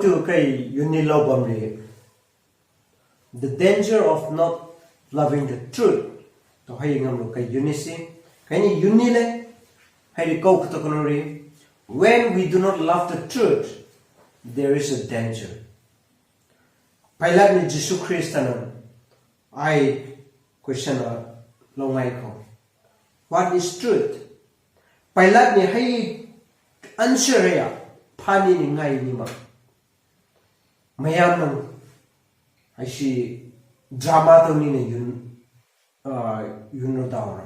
to kay unilobam the danger of not loving the truth to hay ngam kay unisi kay ni unile hay ko to konori when we do not love the truth there is a danger Pilate ni Jesus Christ I question longai ko what is truth Pilate ni hay answer ya pani ni ngai ni ma mayam nang ai si drama to ni ne yun daura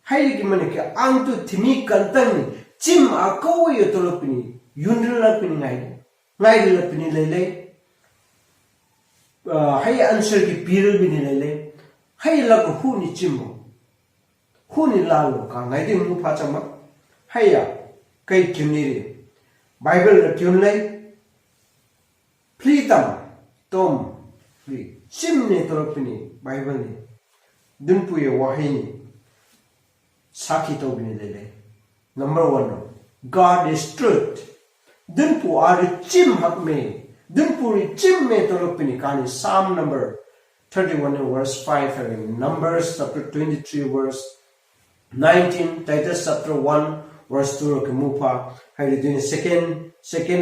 hai ki mane ke ang tu thimi kantang ni chim a ko yo to lopini yun la pini ngai la pini le hai answer ki piril bini le hai la ko hu ni chim hu ni la lo ka ngai ding mu pha chama hai ya kai kyuni Bible la kyun lai Plitam tom pli chimne toropini Bible ni dunpuye wahini saki to bini lele number 1 God is truth dunpu are chim hakme dunpuri chimme toropini kani Psalm number 31 verse 5 and Numbers chapter 23 verse 19 Titus chapter 1 verse 2 ke mupa hai the second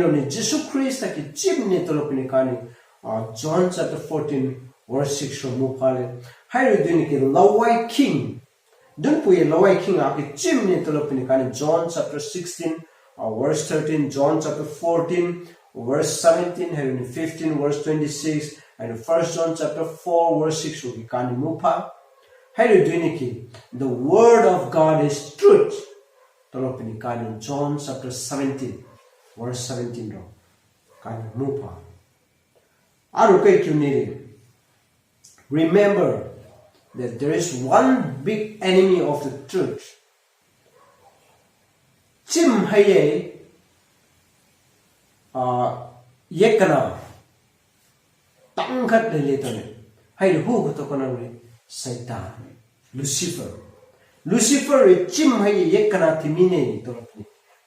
only Jesus Christ ki chimne tolopini kani John chapter 14 verse 6 ke mupa le hai the ke lawai king don't pu ye lawai king a ki chimne tolopini kani John chapter 16 verse 13 John chapter 14 verse 17 hai 15 verse 26 and 1 John chapter 4 verse 6 ke kani mupa hai the word of God is truth Tolopini kani John chapter 17 verse 17 ro kani mupa aru kai kyuniri remember that there is one big enemy of the truth chim haye yekana tangkat le tone hay hu to kana Satan Lucifer chim hay yekana timine tolopni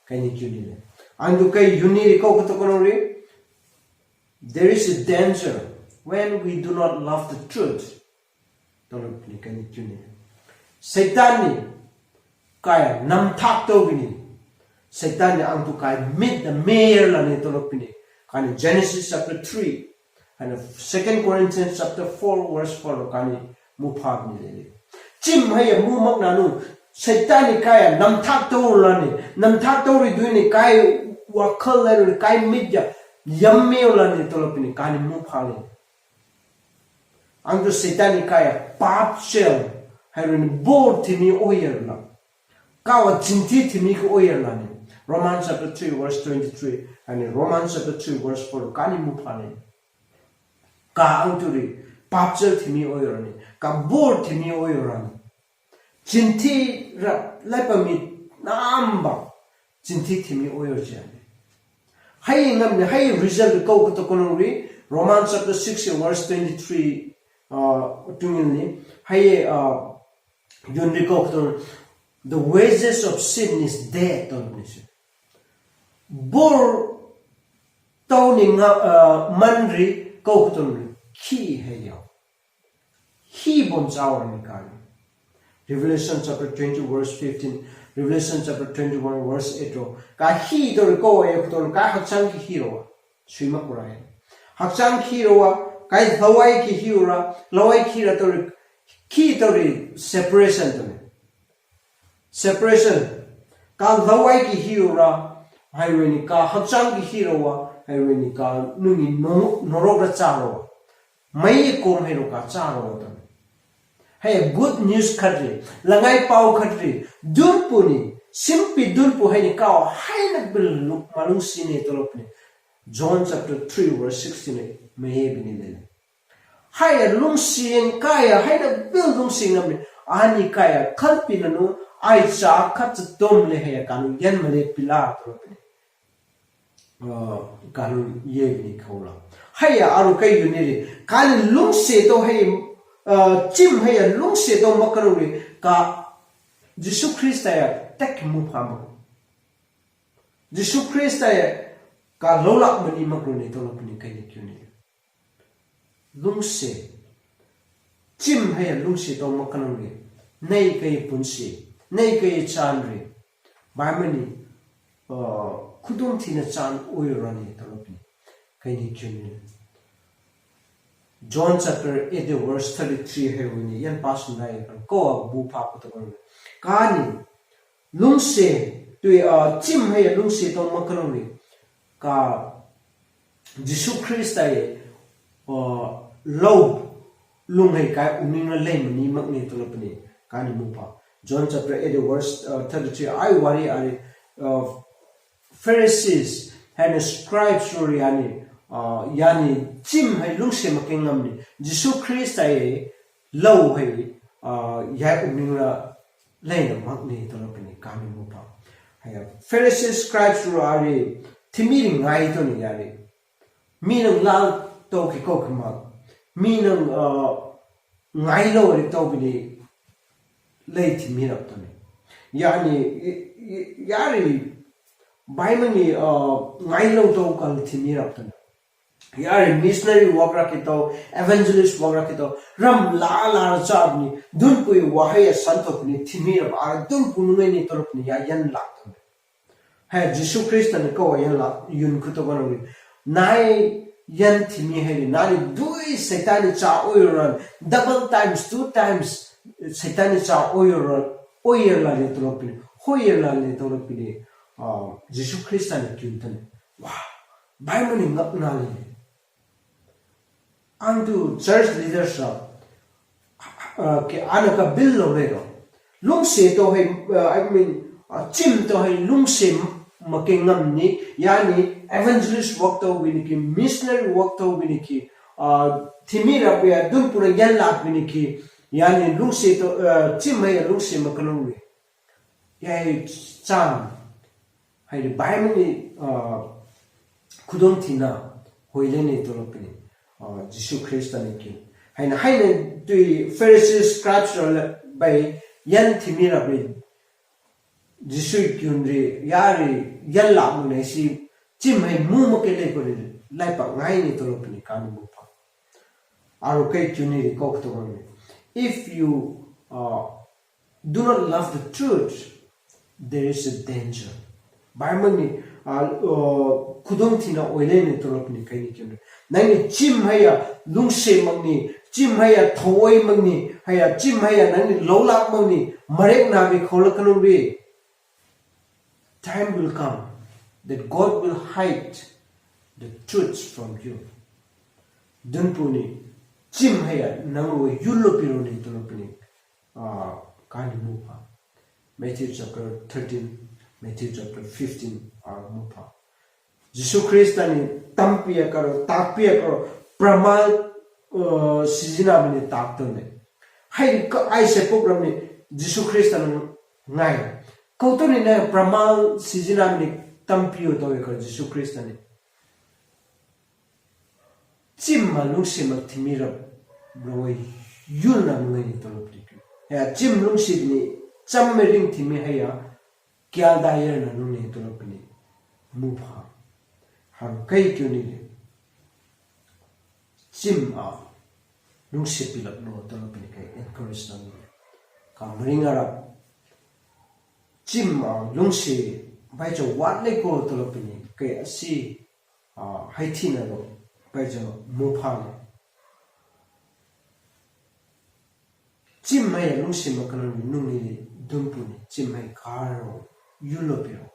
kani kyunile andu kai yuni ko to konori there is a danger when we do not love the truth tolopni kani kyunile Satan ni kaya namthak to bini Satan ni andu kai mid the mayor la ni tolopni kani Genesis chapter 3 and 2 Corinthians chapter 4 verse 4 kani muphag ni chim hay mu mak nanu Satan kaya namthak to lani namthak to ri duini kai wakhal la kai midya yamme lani tolopini kani mu phale andu Satan kaya pap shell harin bor timi oyer la kawa chinti timi ko oyer lani Romans chapter 3 verse 23 and Romans chapter 2 verse 4 kani mu phale ka anturi pap shell timi oyer ni ka bor timi oyer ni Jinti rap lepami namba jinti timi oyo jani. Hai ngamne hai result ko to konori Romans chapter 6 verse 23 tungilni hai yunri ko to the wages of sin is death only. Bor tawni manri ko to ki heyo. Hi bon chaw ni kan. Revelation chapter 20 verse 15 Revelation chapter 21 verse 8 ka hi to ko e to ka hakchang ki hero swima kurai hakchang hero kai lawai ki hero lawai ki ra to ki to separation to separation ka lawai ki hero highway ka hakchang ki hero highway ka nungi norok ra charo mai kom hero ka charo to Hey, good news kadri, langai pau kadri, dunpu ni, simpi dunpu hay ni kao, hay nagbil malung sini tolopni. John chapter 3 verse 16 may binilele. Hay lung sin kaya, hay nagbil lung sin namin, ani kaya kalpi nanu, ay sa kat dom le hay kanu yan male pila tolopni. Kanu ye bini kaula. Hay aru kay yuniri, kani lung se to hay chim hay lung se do makaruri ka Jesus Christ ya tek mu pham Jesus Christ ya ka lolak mani makrone to lapni kai ni kyuni lungse chim hay lungse to makanang nei kai punsi nei kai chan re ba mani khudum thina chan oirani to lapni kai ni kyuni John chapter 8 verse 33 hai wini yan pasun nai ko bu pa ko to kani lungse tu chim hay lungse to makanang ka Jesus Christ ay low lung hay ka uning lay mani magni to lapni kani mu pa John chapter 8 verse 33 I worry are Pharisees and scribes or yani chim hay lung se makengam ni Jesus Christ ay low hay ya uning lay na magni to lapni kani mu pa hay Pharisees scribes or are Timiri ngai to ni yari minang lal to ki ko kama minang ngai lo ri to bini lei timira to ni yani yari baimani ngai lo to kal timira to ni yari missionary work rakito evangelist work rakito ram la chab ni dun pui wahai santok ni timira ar dun punungai ni torop ni ya yan la to hai Jesus Christ ne ko yan la yun khuto banoi nai yan thimi hai nani dui satan cha oiron double times two times satan cha oiron oir la le tropi hoir la le tropi Jesus Christ ne kyuntan wa bai mani ngap na le antu church leadership ke anaka bill lo le lung se to hai I mean chim to hai lung se makengam ni yani evangelist work to winiki missionary work to winiki thimira pe dun pura yan lak winiki yani lungse to chimai lungse makanong yai cham hai de baimani khudong thina hoile ne to lopini Jesus Christ ani ki haina haina tui Pharisees scribes by yan thimira pe Jesus kyunri yari yalla mune si chimai mu ke le ko lai pa ngai ni to lopini kan mu pa aru kai kyuni ko to ngone if you do not love the truth there is a danger baimani khudong thina oile ni to lopini kai ni kyuni nai chim haya lungse mangni chim haya thoi mangni haya chim haya nai lolak mangni marek na bi kholakanu bi time will come that God will hide the truths from you. Dunpuni chim haya nangwe yulo pironi tulopini kani mupa. Matthew chapter 13, Matthew chapter 15 mupa. Jesus Christ ani tampiya karo tapiya karo pramal sijina bini taktone. Hai ka ai se program ni Jesus Christ ani ngai. Kautori na pramal sijina ni tampiyo to ka Jesus Christ ani chim malung sim thimira broi yul na ngai to loprik ya chim lung sim ni chammering thimi haya kya dayer na ngai to lopni mupha har kai kyuni chim lung sim pilak no to lopni kai encourage na ka mringara chim lungsi bai jo wat le ko to lopini ke asi hai thina ro bai jo mu pha chim mai lungsi makana nu ni dumpuni chim mai karo yulopiro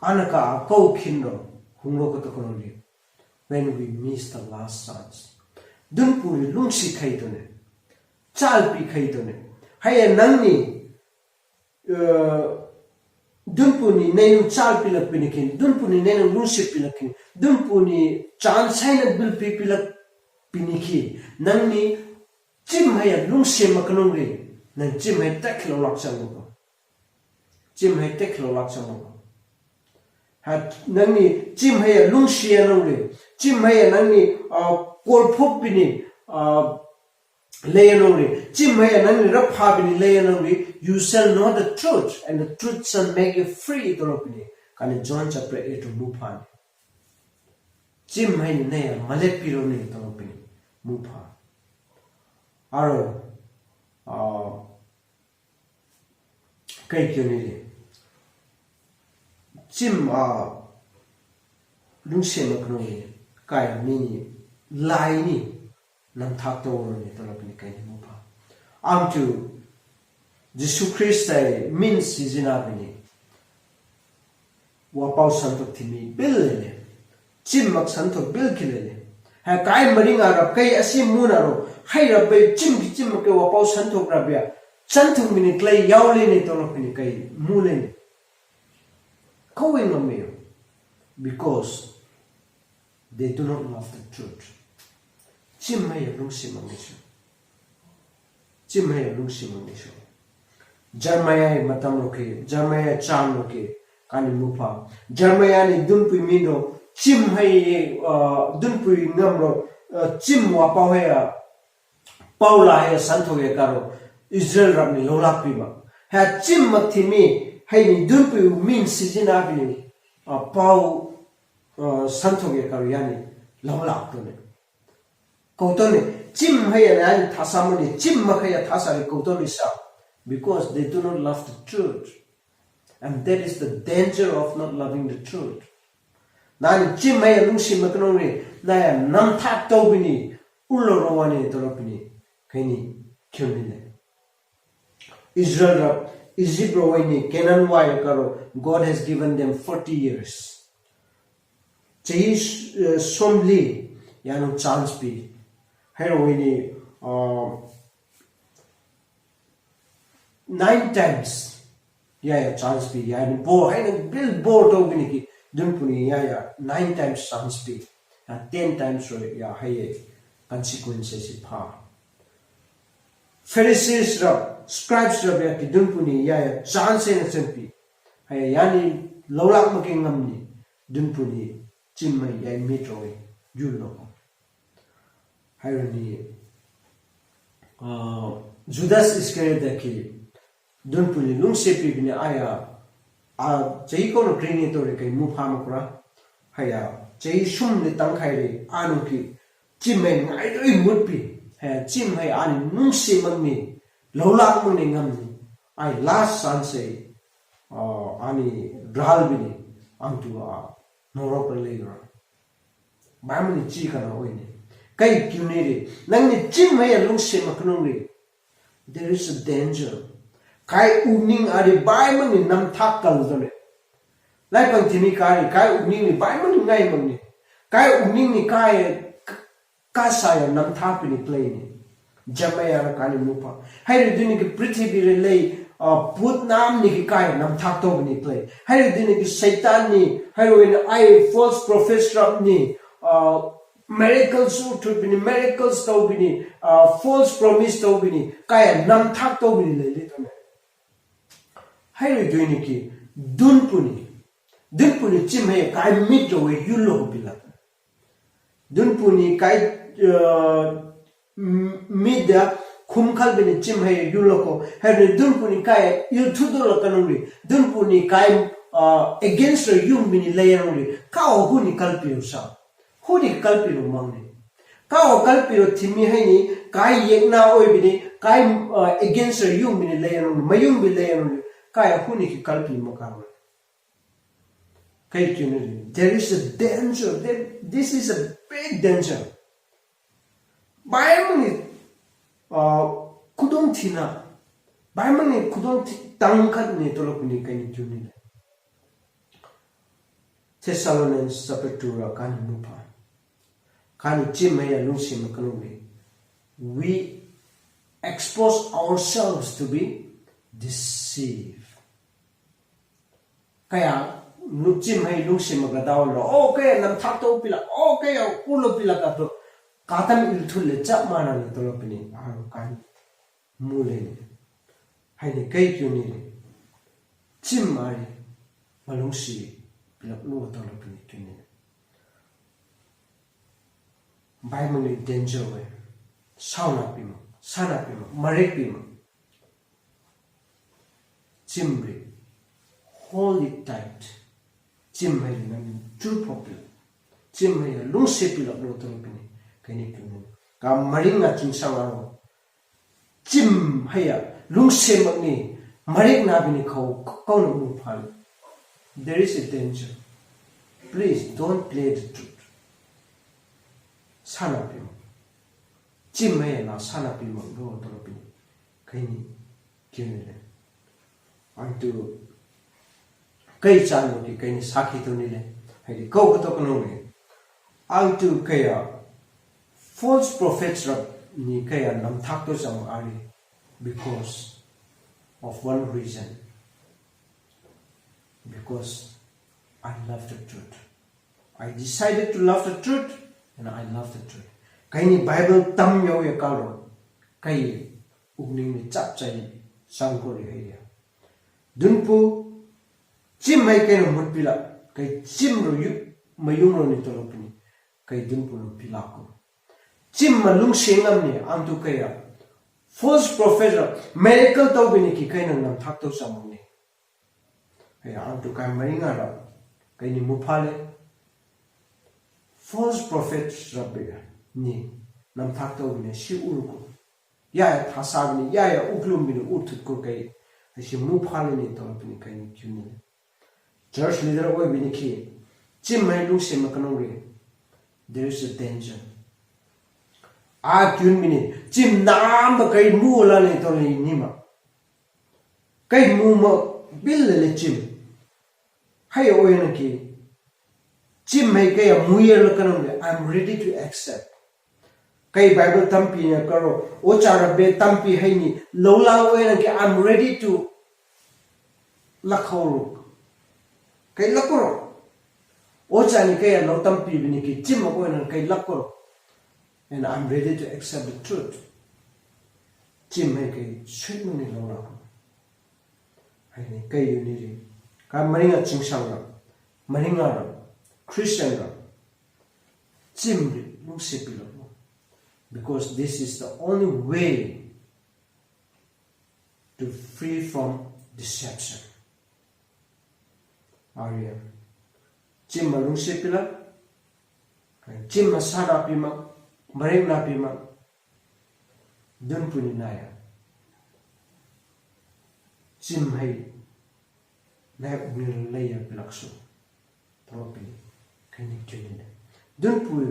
anaka ko khinno hungro ko to kono ni when we miss the last chance dumpuri lungsi khai to ne chal pi khai to ne hai nangni Dunpuni nenu chal pilak pinikin, dunpuni nenu lungsi pilakin, dunpuni chansai bil pilak piniki, nangni chim haya lungsi makanungri, nang chim haya teklo laksamuka, chim haya teklo laksamuka. Nangni chim haya lungsi anungri, chim haya nangni kolpop pini layanungri, chim haya nangni rapha pini layanungri. You shall know the truth, and the truth shall make you free. kani John chapter 8 muphan chim hai ne malet piro ne tolopini mupha aro kai kyuni chim lungse makno kai ni lai ni nam thak to ne tolopini kai mupha am to Jesus Christ means sizina bini wapau santok thimi bil chim mak santok bil khilele ha kai maringa rap kai asim muna ro hai rap be chim ke wapau santok rabya santok mini klai yaule ni tolopini kai mule ni kawin no me because they do not love the truth chim mai lungsi mangisho chim mai lungsi mangisho Jeremiah matam roke Jeremiah cham roke kani mupa Jeremiah ni dunpui mino chim hai dunpui ngamro chim wa pawaya paula hai santhoge karo Israel ramni lola piba ha chim mathimi hai ni dunpui min sizina bini pau santhoge karo yani lola tone kotone chim hai ani thasamani chim makhaya thasari kotone sa because they do not love the truth. And that is the danger of not loving the truth. Nani chimaya lungsi maknori naya namthak tobini ullo rawani toropini kaini kyunile. Israel Egypt rawani Canaan wai karo God has given them 40 years. Chahi somli yanu chance pi. Heroini 9 times chance be yani bo haina build board ogni ki dunpuni 9 times chance be 10 times ro haye consequences pha Pharisees ra scribes ra be ki dunpuni chance na sempi haye yani lolak ma ke ngamni dunpuni chimai mitroi yulo hayrani Judas Iscariot ki dunpuni lungse pibini aya chahi kono training to re kai mu pham kura haya chahi sum ni tang khai re anu ki chimai ngai doi mut pi ha chim hai ani nungse mangni lolak mu ne ngam ni ai last chance ani dral bini antu noro per le gra bamni chi kana oine kai kyune re nangni chim hai lungse maknong re there is a danger kai uning ari bai mani nam thak kal dole lai pang thimi kai uning ni bai mani ngai mani kai uning ni kai ka sa nam thak ni play ni jamaya ra kani mupa hai ri dini ki prithvi re lei put nam ni ki kai nam thak to ni play hai ri dini ki shaitan ni hai ro in ai false professor ni miracles to be miracles to be false promise to be kai nam thak to be le le to hai ri dini ki dunpuni chimhe kai mit do we yulo bila dunpuni kai mida khumkhal bini chimhe yulo ko hai ri dunpuni kai yu thudolo kanuri dunpuni kai against the yum bini layeruri ka huni kalpi usa huni kalpi ru mangne ka kalpi ru thimi hai ni kai yekna oi bini kai against the yum bini layeruri mayum bini layeruri kaya huni ki kalpi makaro kai kyunuri there is a danger this is a big danger baimani kudong thina baimani kudong tangkat ni tolopuni kai kyunuri Thessalonians chapter 2 ra kan mupa kan chimaya lungsi makanuri we expose ourselves to be deceived kaya nuchim hai lungsi magadaw lo okay nam thak to pila okay ulo pila ka to katam il thulle chap mana ni tolopini aru kan mule ni hai ni kai kyuni ni chim mari malungsi pila lo tolopini kyuni bai mani danger we sauna pima sana pima marek pima chimri hold it tight chim hay nan chu popil chim hay lung sepil lo tolopini kaini kyun ka maringa chingsangaro chim hay lung semakni marik na bini kau kau no mu phal. There is a danger. Please don't play the truth. Sana pimo chim hay na sana pimo lo tolopini kaini kyun le antu kai chanu ki kai ni sakhi to ni le hai ko ko to kono le antu kaya false prophets rap ni kaya nam thak to sam ari because of one reason, because I love the truth. I decided to love the truth and I love the truth. Kai ni Bible tam yo ya kalo kai ugning ni chap chai sang ko ri hai ya dunpu chim mai kai no mut pila kai chim ro yu mayung ro ni tolopini kai dunpu no pila ko chim malung sengam ni antu kai ya false prophet miracle to bini ki kai nam thak to sam ni kai antu kai maringa ra kai ni muphale false prophet rabbe ni nam thak to bini shi ur ko ya thasag ni ya uklum bini utut ko kai shi muphale ni tolopini kai ni kyuni church leader oi bini ki chim mai lu se makano re there is a danger a kyun mini chim nam ba kai mu la le to le ni ma kai mu ma bil le chim hai oi na ki chim mai kai mu ye la kano le I'm ready to accept kai Bible tampi na karo o chara be tampi hai ni lo la oi na ki I'm ready to lakhol kai lakoro o chani kai lo tampi bini ki chim ko na kai lakoro and I'm ready to accept the truth chim hai kai sweet no ni lo la ko hai ni kai yu ni ri ka maringa chingsang ra maringa ra Christian ra chim ri lu se pi lo because this is the only way to free from deception. Arya chim malung sepila chim masana pima maring na pima dun puni naya chim hai na bil laya pilakso propi kani kini dun pu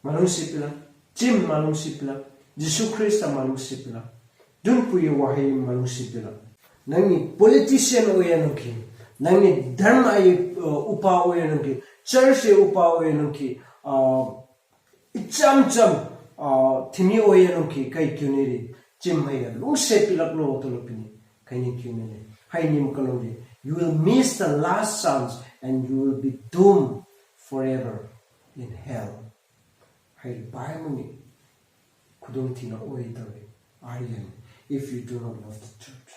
malung sepila chim malung sepila Jesus Christ malung sepila dun pu wahai malung sepila nangi politician oyanuki nangi dharma upa oyanuki church upa oyanuki icham cham thimi oyanuki kai kyuneri chimhaya lu se pilak lo tolopini kaini kyunere hainim kalori you will miss the last chance and you will be doomed forever in hell hai baimuni kudong thina oitare aryan if you do not love the truth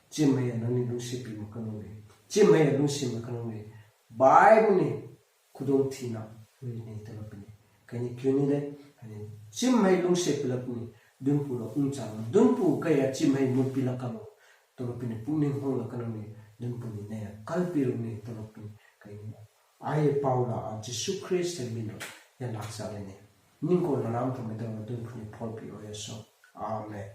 chimhaya nani lu se pi makanore chimhaya lu se makanore baimuni kudong thina oine tolopini kani kyunire ani chimhai lung se pilapni dunpu ro unchang dunpu kaya chimhai mu pilakalo tolopini puning hong lakanani dunpu ni ne kalpiru ni tolopini kani ai paula a Jesus Christ mino ya laksalene ningko nanam thomeda dunpu ni pholpi oyaso amen.